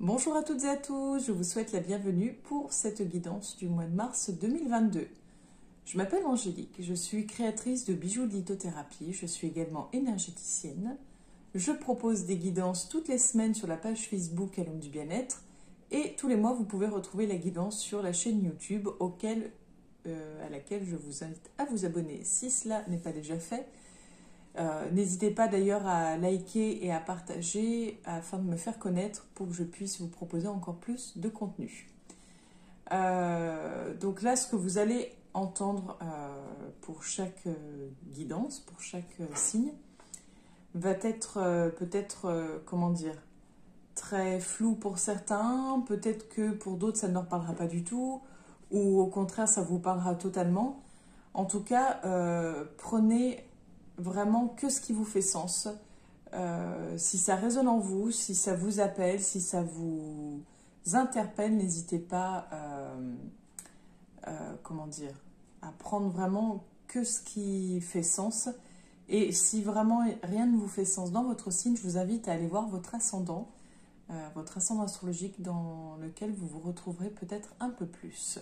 Bonjour à toutes et à tous, je vous souhaite la bienvenue pour cette guidance du mois de mars 2022. Je m'appelle Angélique, je suis créatrice de bijoux de lithothérapie, je suis également énergéticienne. Je propose des guidances toutes les semaines sur la page Facebook à l'homme du bien-être et tous les mois vous pouvez retrouver la guidance sur la chaîne YouTube à laquelle je vous invite à vous abonner si cela n'est pas déjà fait. N'hésitez pas d'ailleurs à liker et à partager afin de me faire connaître pour que je puisse vous proposer encore plus de contenu. Donc là, ce que vous allez entendre pour chaque guidance, pour chaque signe, va être peut-être, comment dire, très flou pour certains, peut-être que pour d'autres ça ne leur parlera pas du tout, ou au contraire ça vous parlera totalement. En tout cas, prenez vraiment que ce qui vous fait sens. Si ça résonne en vous, si ça vous appelle, si ça vous interpelle, n'hésitez pas comment dire, à prendre vraiment que ce qui fait sens. Et si vraiment rien ne vous fait sens dans votre signe, je vous invite à aller voir votre ascendant astrologique dans lequel vous vous retrouverez peut-être un peu plus.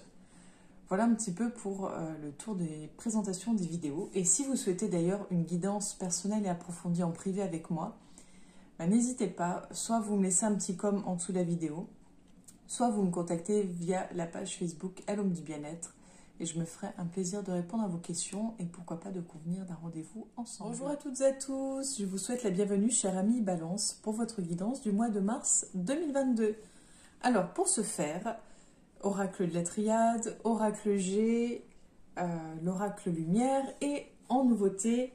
Voilà un petit peu pour le tour des présentations des vidéos. Et si vous souhaitez d'ailleurs une guidance personnelle et approfondie en privé avec moi, n'hésitez pas, soit vous me laissez un petit com en dessous de la vidéo, soit vous me contactez via la page Facebook à l'homme du bien-être et je me ferai un plaisir de répondre à vos questions et pourquoi pas de convenir d'un rendez-vous ensemble. Bonjour à toutes et à tous, je vous souhaite la bienvenue, chers amis Balance, pour votre guidance du mois de mars 2022. Alors, pour ce faire, oracle de la triade, oracle G, l'oracle lumière et en nouveauté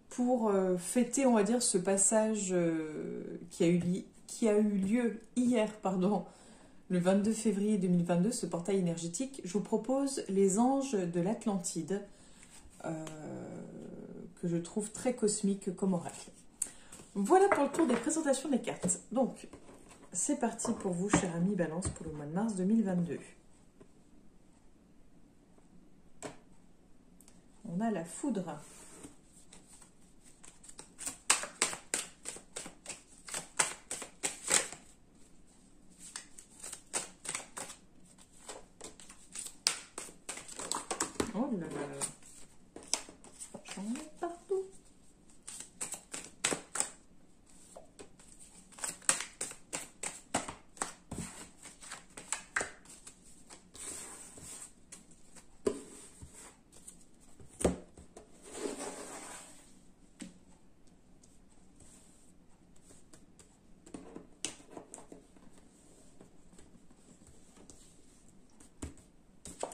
pour fêter, on va dire, ce passage qui a eu lieu hier, le 22 février 2022, ce portail énergétique, je vous propose les anges de l'Atlantide que je trouve très cosmique comme oracle. Voilà pour le tour des présentations des cartes. Donc, c'est parti pour vous, chers amis Balance, pour le mois de mars 2022. On a la foudre. Oh là là. J'en ai partout.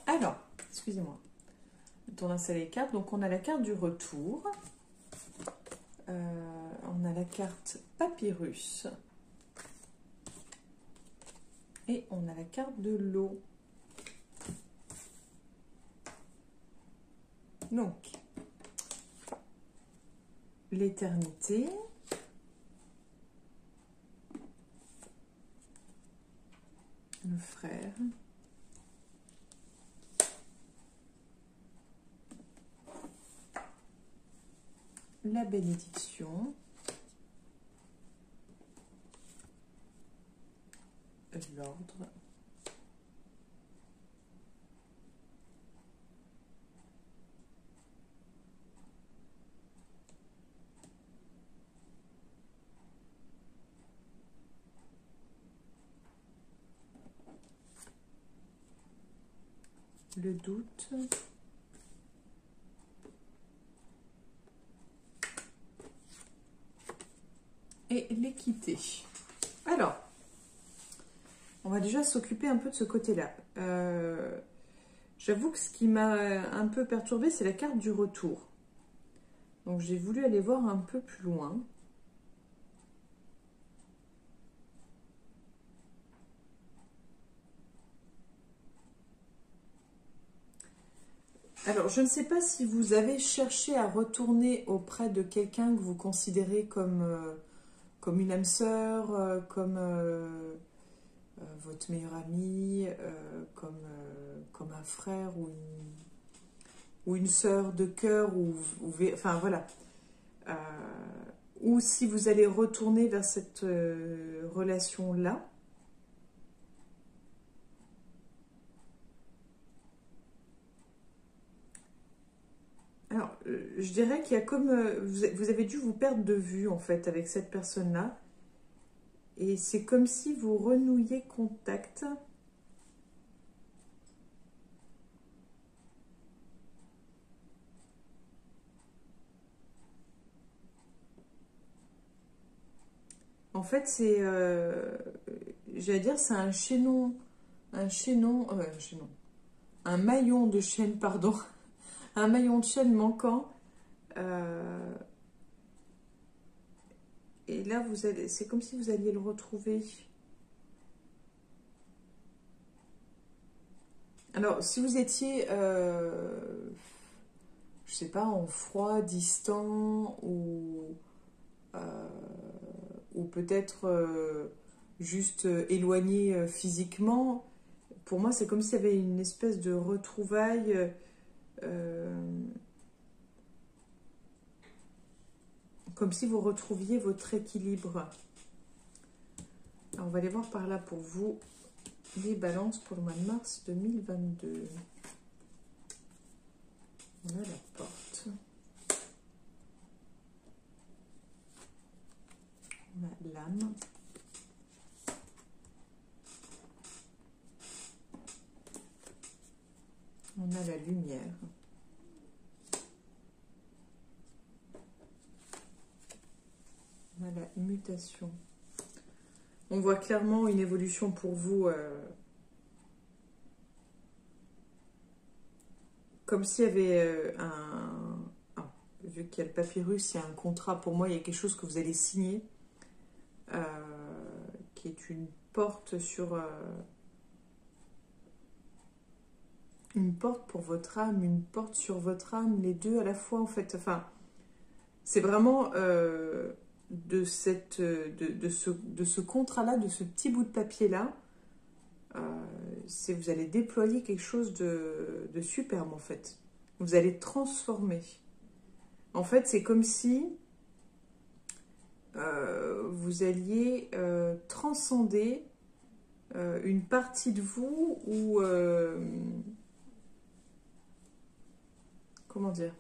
Alors, excusez-moi. Je tourne installer les cartes. Donc, on a la carte du retour. On a la carte papyrus. Et on a la carte de l'eau. Donc, l'éternité. Le frère. La bénédiction, l'ordre, le doute, et l'équité. Alors, on va déjà s'occuper un peu de ce côté-là. J'avoue que ce qui m'a un peu perturbée, c'est la carte du retour. Donc j'ai voulu aller voir un peu plus loin. Alors, je ne sais pas si vous avez cherché à retourner auprès de quelqu'un que vous considérez comme une âme sœur, comme votre meilleur ami, comme un frère ou une sœur de cœur, enfin voilà. Ou si vous allez retourner vers cette relation-là, Alors, je dirais qu'il y a comme... vous avez dû vous perdre de vue, en fait, avec cette personne-là. Et c'est comme si vous renouiez contact. En fait, c'est... j'allais dire, c'est un chaînon... Un chaînon... un maillon de chaîne, pardon. Un maillon de chaîne manquant. Et là, vous allez, c'est comme si vous alliez le retrouver. Alors, si vous étiez, je sais pas, en froid, distant, ou peut-être juste éloigné physiquement, pour moi, c'est comme s'il y avait une espèce de retrouvaille. Comme si vous retrouviez votre équilibre. Alors, on va aller voir par là pour vous les balances pour le mois de mars 2022. On a la porte. On a l'âme. On a la lumière. On a la mutation. On voit clairement une évolution pour vous. Comme s'il y avait vu qu'il y a le papyrus, il y a un contrat. Pour moi, il y a quelque chose que vous allez signer. Qui est une porte sur... une porte pour votre âme, une porte sur votre âme. Les deux à la fois, en fait. Enfin, c'est vraiment... de ce contrat-là, de ce petit bout de papier-là, vous allez déployer quelque chose de superbe, en fait. Vous allez transformer. En fait, c'est comme si vous alliez transcender une partie de vous ou... comment dire ?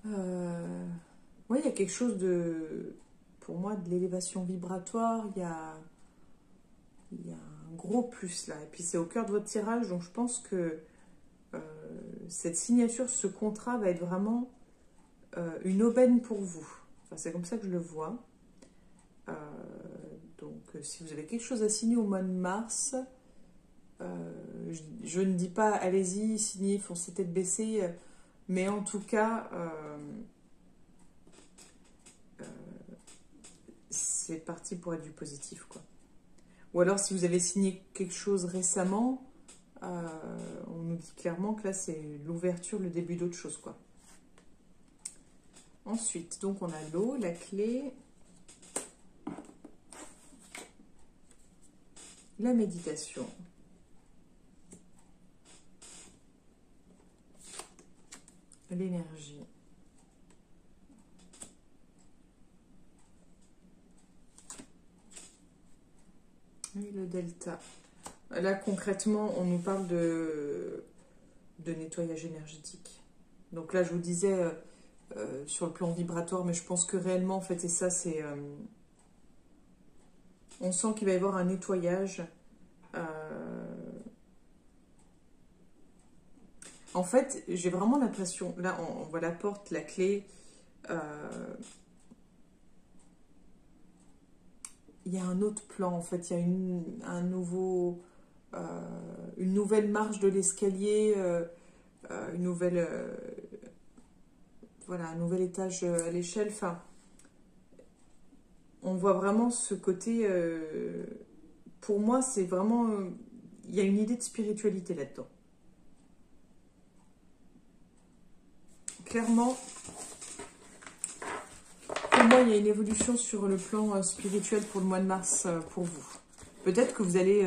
Oui, il y a quelque chose de, pour moi, de l'élévation vibratoire. Il y a un gros plus là. Et puis c'est au cœur de votre tirage, donc je pense que cette signature, ce contrat va être vraiment une aubaine pour vous. Enfin, c'est comme ça que je le vois. Donc si vous avez quelque chose à signer au mois de mars, je ne dis pas allez-y, signez, foncez tête baissée. Mais en tout cas, c'est parti pour être du positif, quoi. Ou alors, si vous avez signé quelque chose récemment, on nous dit clairement que là, c'est l'ouverture, le début d'autre chose, quoi. Ensuite, donc, on a l'eau, la clé, la méditation. L'énergie. Oui, le delta. Là, concrètement, on nous parle de nettoyage énergétique. Donc là, je vous disais sur le plan vibratoire, mais je pense que réellement, en fait, et ça, c'est... on sent qu'il va y avoir un nettoyage. En fait, j'ai vraiment l'impression... Là, on voit la porte, la clé... il y a un autre plan, en fait. Il y a une nouvelle marche de l'escalier, une nouvelle... voilà, un nouvel étage à l'échelle. Enfin, on voit vraiment ce côté... pour moi, c'est vraiment... il y a une idée de spiritualité là-dedans. Clairement, pour moi, il y a une évolution sur le plan spirituel pour le mois de mars pour vous. Peut-être que vous allez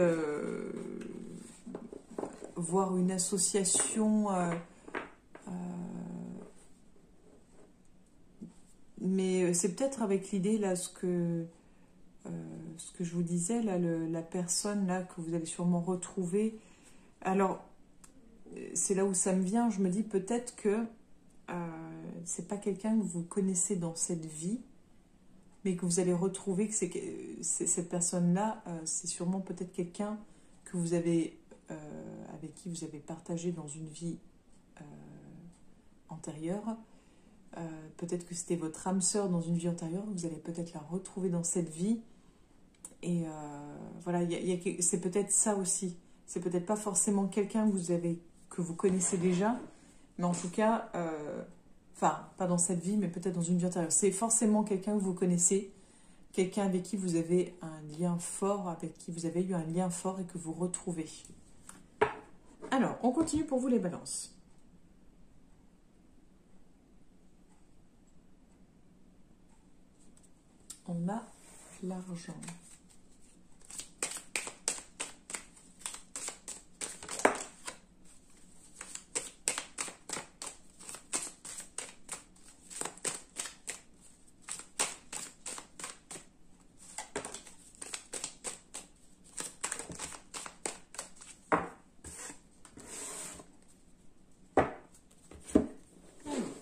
voir une association... mais c'est peut-être avec l'idée, là, ce que je vous disais, là, la personne là que vous allez sûrement retrouver. Alors, c'est là où ça me vient. Je me dis peut-être que c'est pas quelqu'un que vous connaissez dans cette vie, mais que vous allez retrouver que cette personne-là, c'est sûrement peut-être quelqu'un que vous avez, avec qui vous avez partagé dans une vie antérieure. Peut-être que c'était votre âme sœur dans une vie antérieure, vous allez peut-être la retrouver dans cette vie. Et voilà, c'est peut-être ça aussi. C'est peut-être pas forcément quelqu'un que vous connaissez déjà, mais en tout cas, enfin, pas dans cette vie, mais peut-être dans une vie antérieure. C'est forcément quelqu'un que vous connaissez, quelqu'un avec qui vous avez un lien fort, avec qui vous avez eu un lien fort et que vous retrouvez. Alors, on continue pour vous les balances. On a l'argent.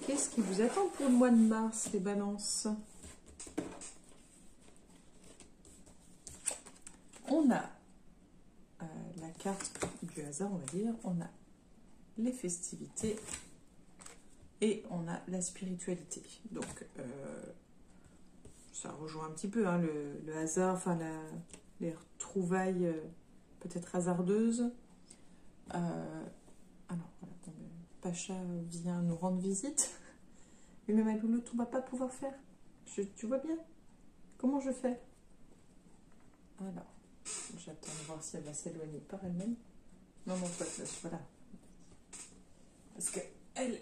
Qu'est-ce qui vous attend pour le mois de mars, les balances? On a la carte du hasard, on va dire. On a les festivités et on a la spiritualité. Donc, ça rejoint un petit peu hein, le hasard, enfin les retrouvailles peut-être hasardeuses. Alors, voilà, Pacha vient nous rendre visite. Mais ma louloute, on va pas pouvoir faire. Tu vois bien? Comment je fais? Alors, j'attends de voir si elle va s'éloigner par elle-même. Non, non, pas voilà. Parce que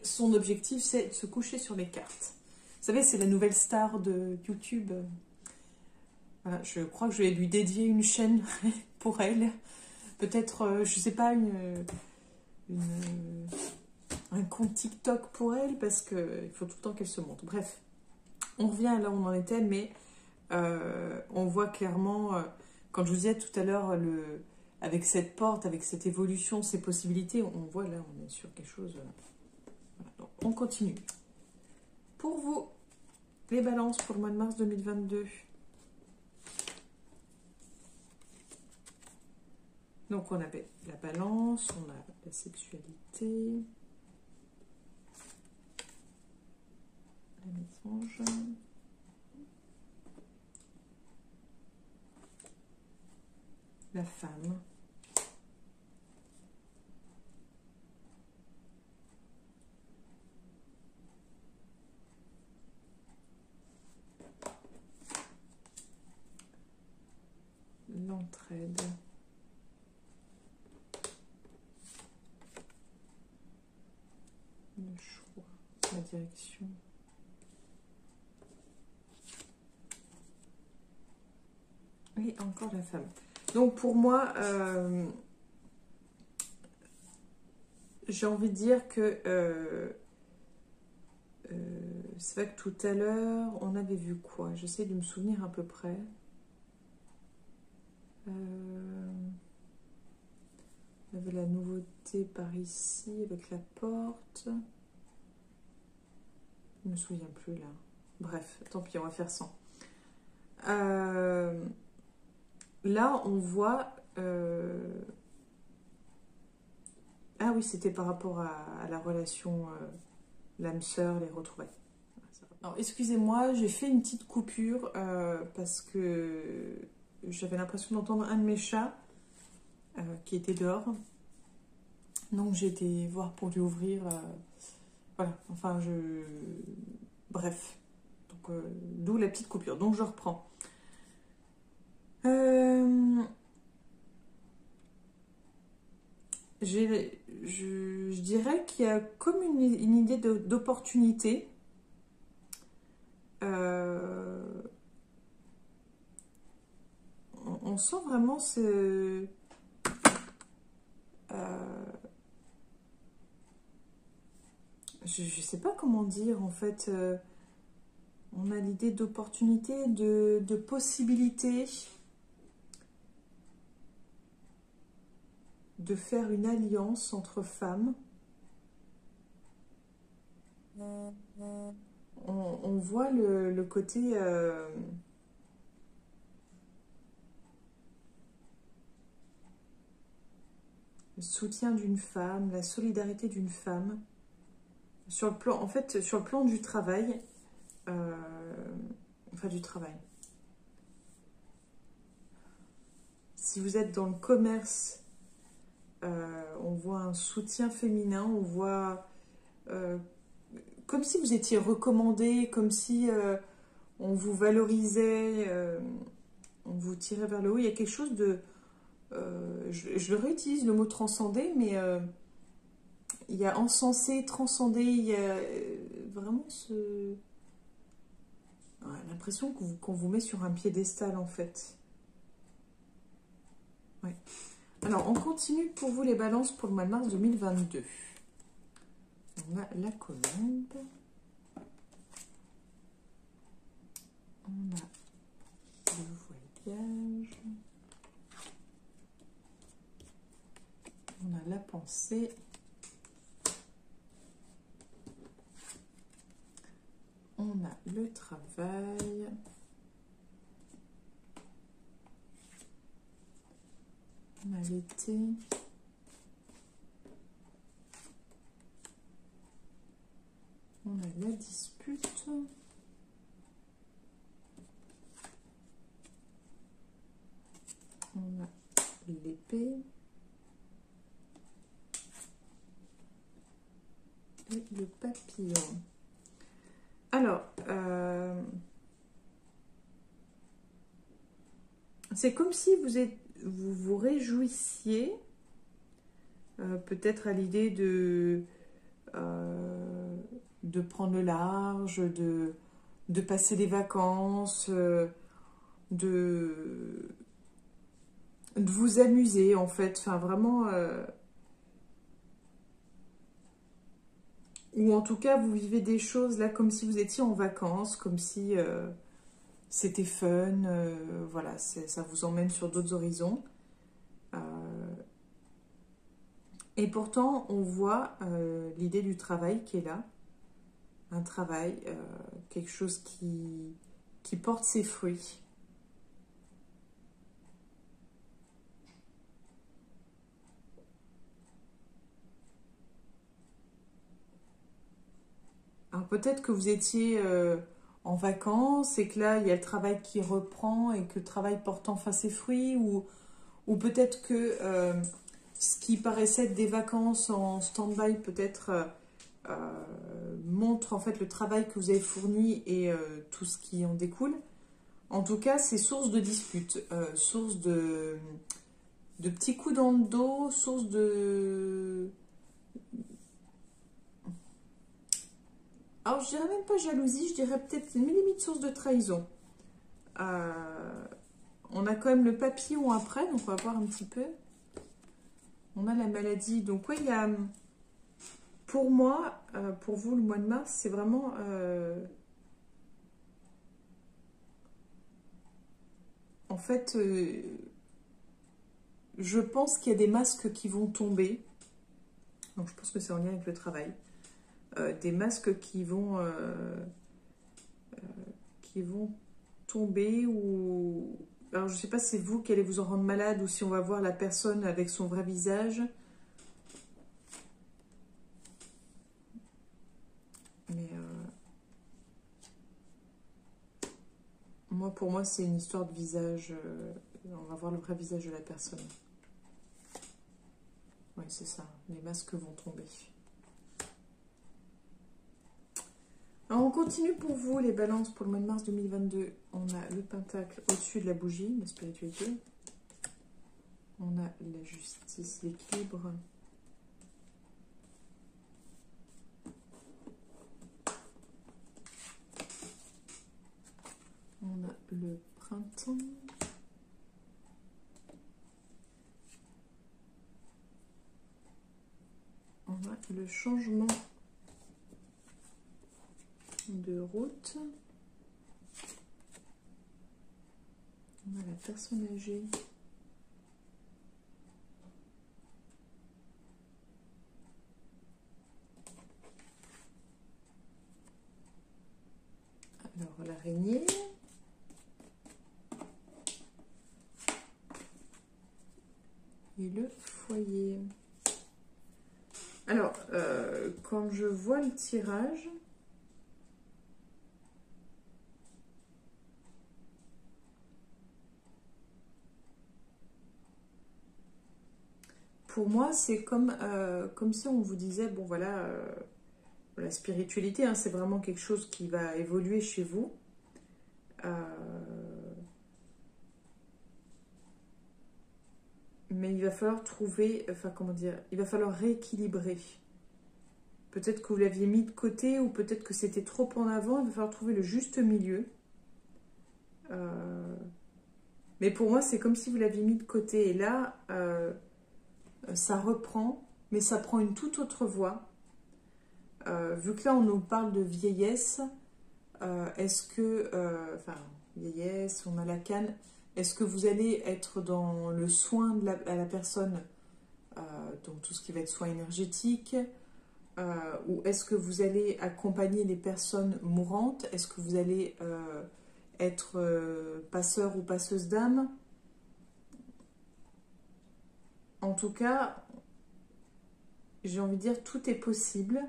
son objectif, c'est de se coucher sur les cartes. Vous savez, c'est la nouvelle star de YouTube. Voilà, je crois que je vais lui dédier une chaîne pour elle. Peut-être, je sais pas, un compte TikTok pour elle, parce qu'il faut tout le temps qu'elle se montre. Bref, on revient là où on en était, mais on voit clairement, quand je vous disais tout à l'heure, avec cette porte, avec cette évolution, ces possibilités, on voit là, on est sur quelque chose. Voilà, donc on continue. Pour vous, les balances pour le mois de mars 2022. Donc on avait la balance, on a la sexualité, la mésange, la femme, l'entraide, le choix, la direction, et encore la femme. Donc pour moi, j'ai envie de dire que c'est vrai que tout à l'heure, on avait vu quoi? J'essaie de me souvenir à peu près. On avait la nouveauté par ici avec la porte. Je ne me souviens plus là. Bref, tant pis, on va faire sans. Là, on voit... Ah oui, c'était par rapport à la relation l'âme sœur, les retrouvailles. Alors, excusez-moi, j'ai fait une petite coupure parce que j'avais l'impression d'entendre un de mes chats qui était dehors. Donc, j'ai été voir pour lui ouvrir. Voilà, enfin, bref. Donc, d'où la petite coupure. Donc, je reprends. Je dirais qu'il y a comme une idée d'opportunité. On sent vraiment ce... je ne sais pas comment dire en fait. On a l'idée d'opportunité, de possibilité. de faire une alliance entre femmes. On voit le côté le soutien d'une femme, la solidarité d'une femme. Sur le plan, en fait, sur le plan du travail, enfin du travail. Si vous êtes dans le commerce, on voit un soutien féminin, on voit comme si vous étiez recommandé, comme si on vous valorisait, on vous tirait vers le haut. Il y a quelque chose de... je le réutilise, le mot transcender, mais il y a encensé, transcender, il y a vraiment ce... l'impression qu'on vous met sur un piédestal, en fait. Ouais. Alors, on continue pour vous les balances pour le mois de mars 2022. On a la colombe. On a le voyage. On a la pensée. On a le travail. On a l'été. On a la dispute. On a l'épée. Et le papillon. Alors, c'est comme si vous vous réjouissiez, peut-être à l'idée de prendre le large, de passer des vacances, de vous amuser en fait, enfin vraiment, ou en tout cas vous vivez des choses là comme si vous étiez en vacances, comme si c'était fun, voilà, ça vous emmène sur d'autres horizons. Et pourtant, on voit l'idée du travail qui est là. Un travail, quelque chose qui porte ses fruits. Alors peut-être que vous étiez en vacances et que là, il y a le travail qui reprend et que le travail porte enfin ses fruits. Ou peut-être que ce qui paraissait être des vacances en stand-by peut-être montre en fait le travail que vous avez fourni et tout ce qui en découle. En tout cas, c'est source de disputes, source de petits coups dans le dos, source de... Alors, je dirais même pas jalousie, je dirais peut-être une limite source de trahison. On a quand même le papillon après, donc on va voir un petit peu. On a la maladie. Donc, oui, il y a... Pour moi, pour vous, le mois de mars, c'est vraiment... en fait, je pense qu'il y a des masques qui vont tomber. Donc, je pense que c'est en lien avec le travail. Des masques qui vont tomber ou... Alors, je ne sais pas si c'est vous qui allez vous en rendre malade ou si on va voir la personne avec son vrai visage. Mais moi, pour moi, c'est une histoire de visage. On va voir le vrai visage de la personne. Oui, c'est ça. Les masques vont tomber. Alors, on continue pour vous, les balances, pour le mois de mars 2022. On a le pentacle au-dessus de la bougie, la spiritualité. On a la justice, l'équilibre. On a le printemps. On a le changement de route. On a la personne âgée. et le foyer. Alors, quand je vois le tirage, pour moi, c'est comme si on vous disait, bon voilà, la spiritualité, hein, c'est vraiment quelque chose qui va évoluer chez vous. Mais il va falloir trouver, enfin comment dire, il va falloir rééquilibrer. Peut-être que vous l'aviez mis de côté ou peut-être que c'était trop en avant, il va falloir trouver le juste milieu. Mais pour moi, c'est comme si vous l'aviez mis de côté. Et là, ça reprend, mais ça prend une toute autre voie. Vu que là, on nous parle de vieillesse, est-ce que, enfin, vieillesse, on a la canne, est-ce que vous allez être dans le soin de à la personne, donc tout ce qui va être soin énergétique, ou est-ce que vous allez accompagner les personnes mourantes? Est-ce que vous allez être passeur ou passeuse d'âme? En tout cas, j'ai envie de dire, tout est possible.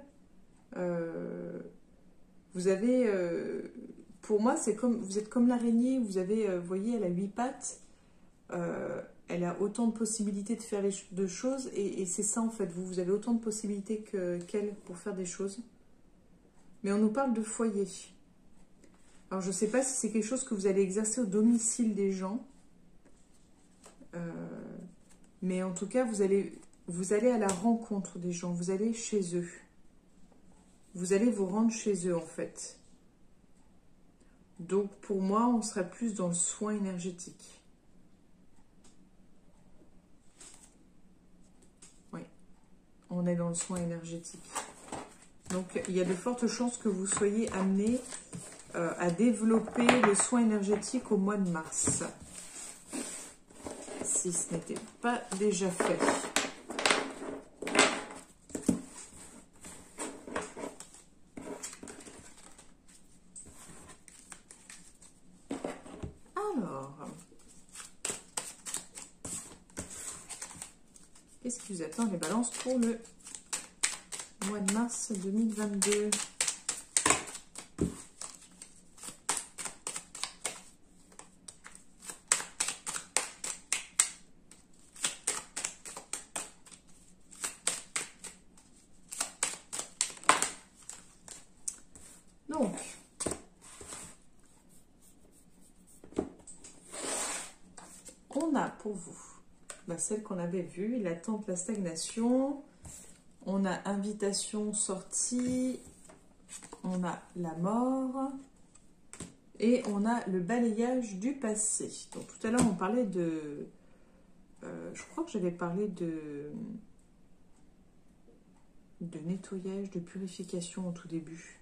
Vous avez, pour moi, c'est comme, vous êtes comme l'araignée, vous avez, vous voyez, elle a 8 pattes, elle a autant de possibilités de faire de choses, et c'est ça en fait, vous avez autant de possibilités qu'elle pour faire des choses. Mais on nous parle de foyer. Alors je ne sais pas si c'est quelque chose que vous allez exercer au domicile des gens, mais en tout cas, vous allez à la rencontre des gens, vous allez chez eux. Vous allez vous rendre chez eux en fait. Donc pour moi, on serait plus dans le soin énergétique. Oui, on est dans le soin énergétique. Donc il y a de fortes chances que vous soyez amené à développer le soin énergétique au mois de mars. Si ce n'était pas déjà fait. Qu'est-ce qui vous attend les balances pour le mois de mars 2022? Donc, on a pour vous celle qu'on avait vue, l'attente, la stagnation. On a invitation, sortie. On a la mort. Et on a le balayage du passé. Donc tout à l'heure, on parlait de... je crois que j'avais parlé de nettoyage, de purification au tout début.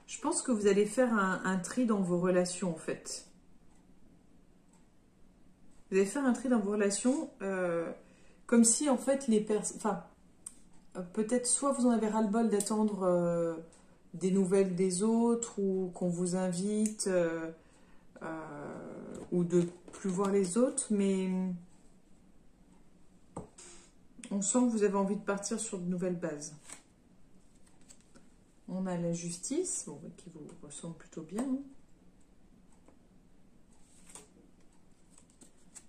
Je pense que vous allez faire un tri dans vos relations, en fait. Vous allez faire un tri dans vos relations, comme si, en fait, les personnes... Enfin, peut-être soit vous en avez ras-le-bol d'attendre des nouvelles des autres, ou qu'on vous invite, ou de plus voir les autres, mais on sent que vous avez envie de partir sur de nouvelles bases. On a la justice, bon, qui vous ressemble plutôt bien. Hein.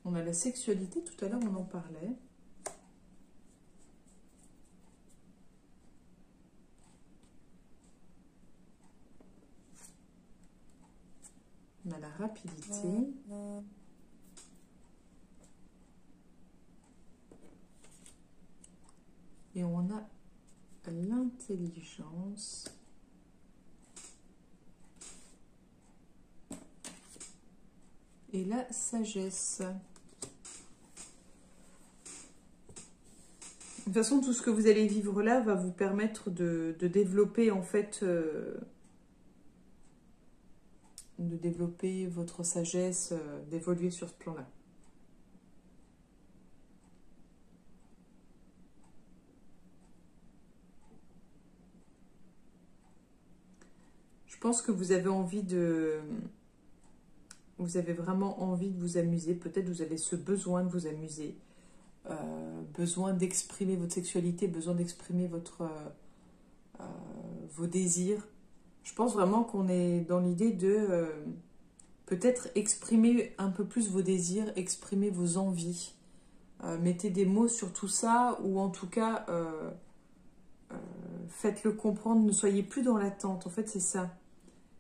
On a la sexualité, tout à l'heure on en parlait. On a la rapidité. Et on a l'intelligence. Et la sagesse. De toute façon, tout ce que vous allez vivre là va vous permettre de développer, en fait, de développer votre sagesse, d'évoluer sur ce plan-là. pense que vous avez envie de... Vous avez vraiment envie de vous amuser. Peut-être vous avez ce besoin de vous amuser. Besoin d'exprimer votre sexualité, besoin d'exprimer vos désirs. Je pense vraiment qu'on est dans l'idée de peut-être exprimer un peu plus vos désirs, exprimer vos envies. Mettez des mots sur tout ça, ou en tout cas, faites-le comprendre. Ne soyez plus dans l'attente. En fait, c'est ça.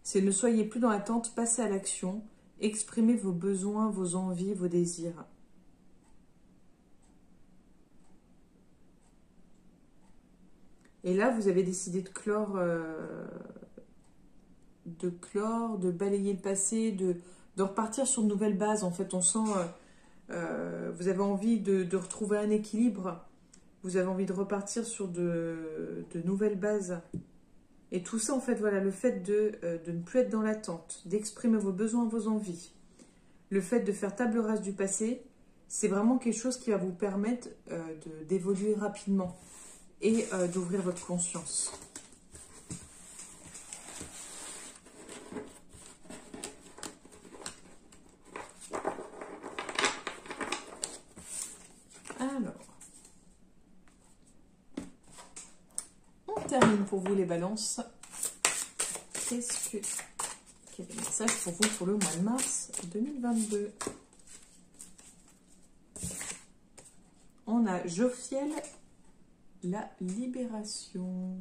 C'est ne soyez plus dans l'attente, passez à l'action. Exprimez vos besoins, vos envies, vos désirs. Et là, vous avez décidé de clore, de balayer le passé, de repartir sur de nouvelles bases. En fait, on sent, vous avez envie de retrouver un équilibre. Vous avez envie de repartir sur de nouvelles bases. Et tout ça, en fait, voilà, le fait de ne plus être dans l'attente, d'exprimer vos besoins, vos envies, le fait de faire table rase du passé, c'est vraiment quelque chose qui va vous permettre d'évoluer rapidement et d'ouvrir votre conscience. Alors, on termine pour vous les balances. Quel est le message pour vous pour le mois de mars 2022? On a Jophiel, la libération.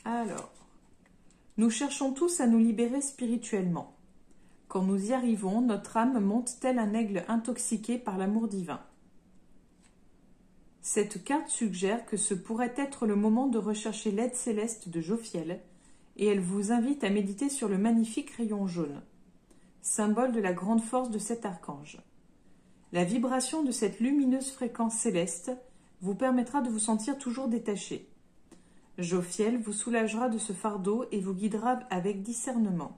Alors, nous cherchons tous à nous libérer spirituellement. Quand nous y arrivons, notre âme monte tel un aigle intoxiqué par l'amour divin. Cette carte suggère que ce pourrait être le moment de rechercher l'aide céleste de Jophiel, et elle vous invite à méditer sur le magnifique rayon jaune, symbole de la grande force de cet archange. La vibration de cette lumineuse fréquence céleste vous permettra de vous sentir toujours détaché. Jophiel vous soulagera de ce fardeau et vous guidera avec discernement.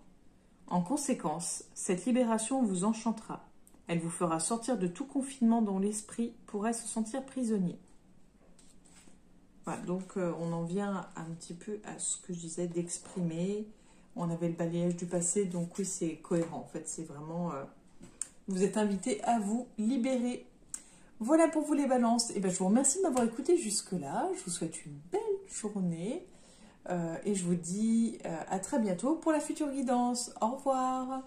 En conséquence, cette libération vous enchantera. Elle vous fera sortir de tout confinement dont l'esprit pourrait se sentir prisonnier. Voilà, donc on en vient un petit peu à ce que je disais d'exprimer. On avait le balayage du passé, donc oui, c'est cohérent. En fait, c'est vraiment... vous êtes invité à vous libérer. Voilà pour vous les balances. Et ben, je vous remercie de m'avoir écouté jusque-là. Je vous souhaite une belle journée. Et je vous dis à très bientôt pour la future guidance. Au revoir.